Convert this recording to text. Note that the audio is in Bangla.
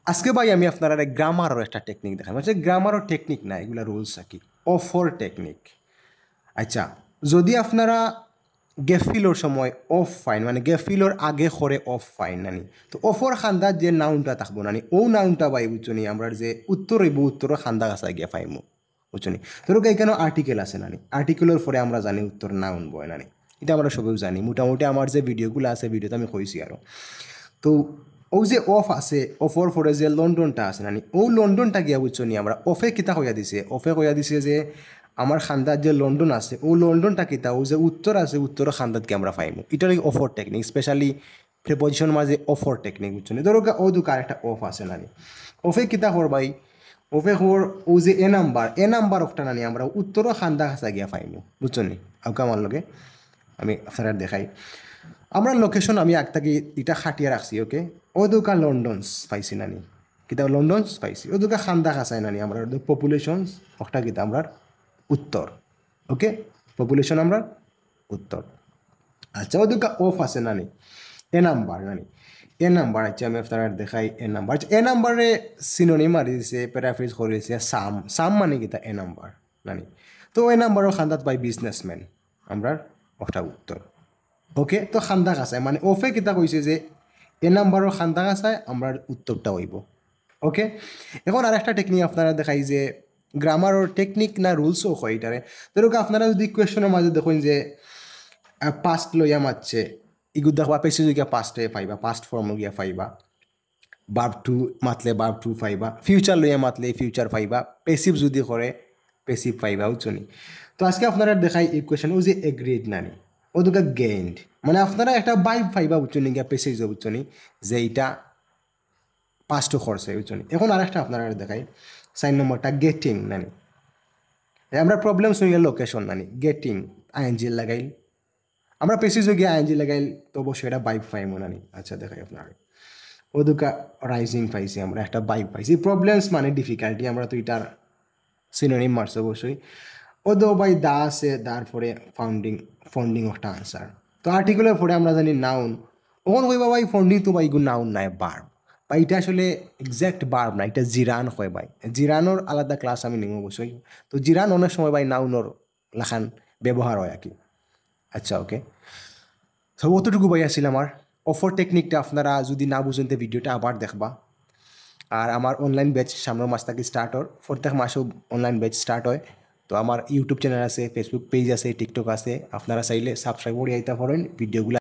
আজকে ভাই আমি আপনারা গ্রামারও একটা টেকনিক দেখাই মানে গ্রামারও টেকনিক না এগুলা রুলস আর কি অফর টেকনিক। আচ্ছা, যদি আপনারা গেফিলোর সময় অফ ফাইন মানে গেফিলোর আগে করে অফ ফাইন নানি তো অফর খান্দার যে নাউনটা থাকবো নানি ও নাউনটা পাই বুঝছনি আমরা যে উত্তর হইব উত্তর খান্দা গাছা গিয়া পাইমু বুঝছনি। ধরো এখানে আর্টিকেল আছে নানি আর্টিকেলের পরে আমরা জানি উত্তর নাউন বয় নানি এটা আমরা সবেও জানি মোটামুটি আমার যে ভিডিওগুলো আছে ভিডিওতে আমি কইছি আরও। তো ও যে অফ আছে অফর পরে যে লন্ডনটা আছে নানি ও লন্ডনটা গিয়া বুঝছনি আমরা অফে কিতা কইয়া দিছে অফে কইয়া দিছে যে আমার খান্দার যে লন্ডন আছে ও লন্ডনটা কিতা ও যে উত্তর আছে উত্তর খান্দাতকে আমরা পাইমু এটা লাগে অফর টেকনিক স্পেশালি প্রিপোজিশন মাঝে অফর টেকনিক বুঝছনি। ধরো ও দুকার একটা অফ আছে নানি অফে কিতা করবাই ওফে খবর ও যে এ নাম্বার অফটা নানি আমরা উত্তর খান্দা খাসা গিয়া পাইমু বুঝছনি। আউকা আমার লগে আমি আপনারা দেখাই আমরা লোকেশন আমি আগটাকে এটা খাটিয়ে রাখছি ওকে ও দোকা লন্ডনস পাইছি নানি কিতা লন্ডনস পাইছি ও দোকা খান্দা খাসাই নানি আমরা পপুলেশনস একটা কিতা আমরা উত্তর ওকে পপুলেশন আমরা উত্তর। আচ্ছা ও দোকা অফ আছে নানি নাম্বার নানি নাম্বার আচ্ছা আমি আপনারা দেখাই নাম্বার এ নাম্বারে সিনোনিম মারি দিছে প্যারাফ্রেজ করে দিছে সাম সাম মানে কিতা নাম্বার নানি তো নাম্বারও খান্দাত পাই বিজনেসম্যান আমরা একটা উত্তর ওকে। তো খান্দা কাছায় মানে ওফে কিতা কইছে যে নাম্বারও খান্দা কাছায় আমরা উত্তরটা হইব ওকে। এখন আরেকটা টেকনিক আপনারা দেখাই যে গ্রামারর টেকনিক না রুলসও হয় এটারে। ধরুক আপনারা যদি কোয়েশনের মাঝে দেখুন যে পাস্ট লইয়া মারছে ইগুদ দেখবা পেছি গিয়া পাস্টে পাইবা পাস্ট ফর্ম গিয়া পাইবা বার্ব টু মাতলে বার্ব টু পাইবা ফিউচার লইয়া মাতলে ফিউচার পাইবা পেসিভ যদি করে পেসিভ পাইবা বুঝছনি। তো আজকে আপনারা দেখাই এই কোয়েশন ও যে এগ্রিড নানি ও দুটা গেইন্ড মানে আপনারা একটা বাইব পাইবা বুঝছনি গিয়া পেসিভ বুঝছনি যে এইটা পাস্টও করছে বুঝছনি। এখন আরেকটা আপনারা দেখাই 4 নম্বরটা গেটিং নানি আমরা প্রবলেম শুনিলে লোকেশন নানি গেটিং আইএনজি লাগাইল আমরা পেসিভ গিয়া আইএনজি লাগাইল তো অবশ্যই এটা বাইব পাইমো নানি। আচ্ছা দেখাই আপনারা ও দুকা রাইজিং পাইছি আমরা একটা বাইক পাইছি প্রবলেমস মানে ডিফিকাল্টি আমরা তো এটার সিনোনিম মারছি অবশ্যই ও দো বাই দা আছে তারপরে ফাউন্ডিং একটা আনসার। তো আর্টিকেলের পরে আমরা জানি নাউন ওখান কইবা ভাই ফাউন্ডিং তো ভাই নাউন নাই বার্ব বা এটা আসলে এক্স্যাক্ট বার্ব না এটা জিরান হয় ভাই জিরানোর আলাদা ক্লাস আমি নিব অবশ্যই। তো জিরান অনেক সময় ভাই নাউনর লেখান ব্যবহার হয় আর কি। আচ্ছা ওকে তো অতটুকু ভাই আসছিল আমার অফার টেকনিকটা আপনারা যদি না বুঝেন তো ভিডিওটা আবার দেখবা। আর আমার অনলাইন ব্যাচ সামনের মাস থেকে স্টার্ট হয় প্রত্যেক মাসেও অনলাইন ব্যাচ স্টার্ট হয়। তো আমার ইউটিউব চ্যানেল আছে ফেসবুক পেজ আছে টিকটক আছে আপনারা চাইলে সাবস্ক্রাইব করে আইতে পারেন ভিডিওগুলো